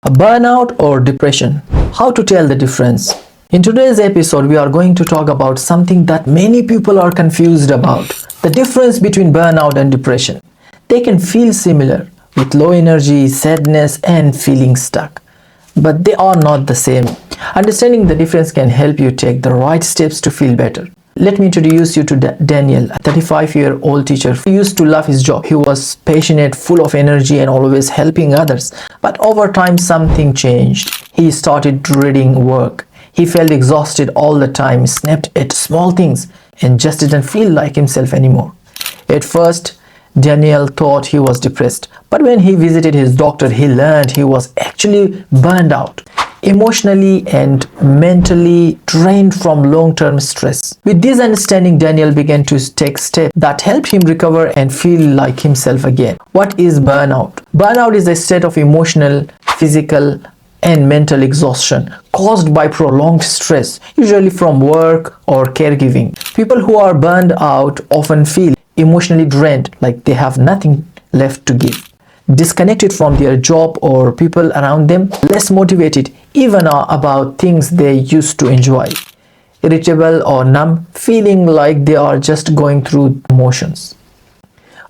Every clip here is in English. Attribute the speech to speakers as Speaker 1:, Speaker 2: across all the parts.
Speaker 1: Burnout or depression? How to tell the difference? In today's episode, we are going to talk about something that many people are confused about. The difference between burnout and depression. They can feel similar, with low energy, sadness, and feeling stuck. But they are not the same. Understanding the difference can help you take the right steps to feel better. Let me introduce you to Daniel, a 35-year-old teacher who used to love his job. He was passionate, full of energy, and always helping others. But over time, something changed. He started dreading work. He felt exhausted all the time, snapped at small things, and just didn't feel like himself anymore. At first, Daniel thought he was depressed, but when he visited his doctor, he learned he was actually burned out, emotionally and mentally drained from long-term stress. With this understanding, Daniel began to take steps that helped him recover and feel like himself again. What is burnout? Burnout is a state of emotional, physical, and mental exhaustion caused by prolonged stress, usually from work or caregiving. People who are burned out often feel emotionally drained, like they have nothing left to give, disconnected from their job or people around them, less motivated even about things they used to enjoy, irritable or numb, feeling like they are just going through motions.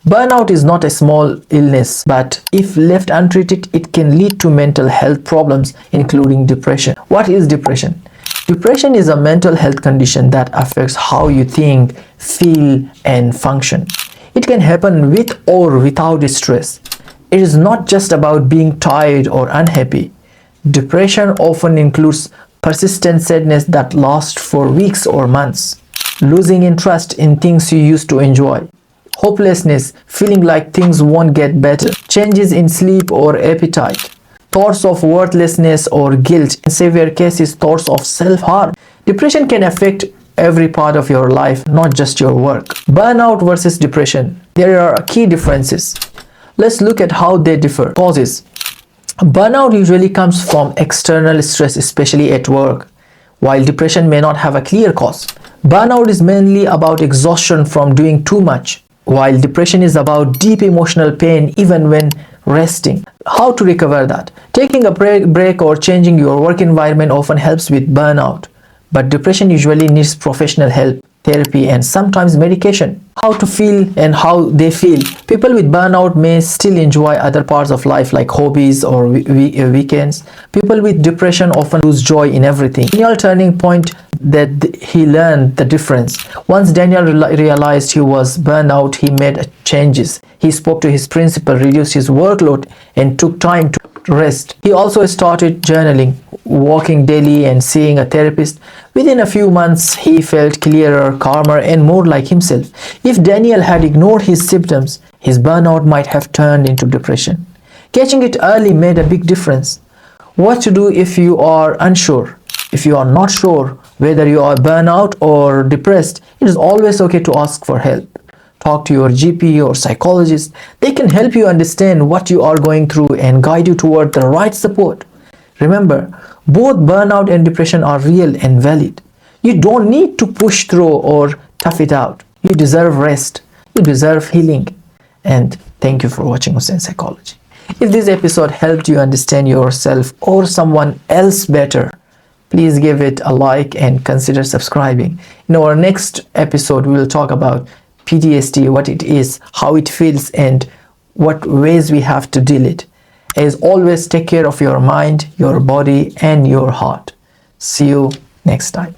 Speaker 1: Burnout is not a small illness, but if left untreated, it can lead to mental health problems, including depression. What is depression? Depression is a mental health condition that affects how you think, feel, and function. It can happen with or without stress. It is not just about being tired or unhappy. Depression often includes persistent sadness that lasts for weeks or months, losing interest in things you used to enjoy, hopelessness, feeling like things won't get better, changes in sleep or appetite, thoughts of worthlessness or guilt, in severe cases, thoughts of self-harm. Depression can affect every part of your life, not just your work. Burnout versus depression. There are key differences. Let's look at how they differ. Causes. Burnout usually comes from external stress, especially at work, while depression may not have a clear cause. Burnout is mainly about exhaustion from doing too much, while depression is about deep emotional pain even when resting. How to recover that? Taking a break or changing your work environment often helps with burnout, but depression usually needs professional help, therapy, and sometimes medication. How to feel and how they feel. People with burnout may still enjoy other parts of life like hobbies or weekends. People with depression often lose joy in everything. Daniel turning point that he learned the difference. Once Daniel realized he was burned out, he made changes. He spoke to his principal, reduced his workload, and took time to rest. He also started journaling, walking daily, and seeing a therapist. Within a few months, he felt clearer, calmer, and more like himself. If Daniel had ignored his symptoms, his burnout might have turned into depression. Catching it early made a big difference. What to do if you are unsure? If you are not sure whether you are burnout or depressed, it is always okay to ask for help. Talk to your GP or psychologist. They can help you understand what you are going through and guide you toward the right support. Remember, both burnout and depression are real and valid. You don't need to push through or tough it out. You deserve rest. You deserve healing. And thank you for watching Hussain Psychology. If this episode helped you understand yourself or someone else better, please give it a like and consider subscribing. In our next episode, we will talk about PTSD, what it is, how it feels, and what ways we have to deal it. As always, take care of your mind, your body, and your heart. See you next time.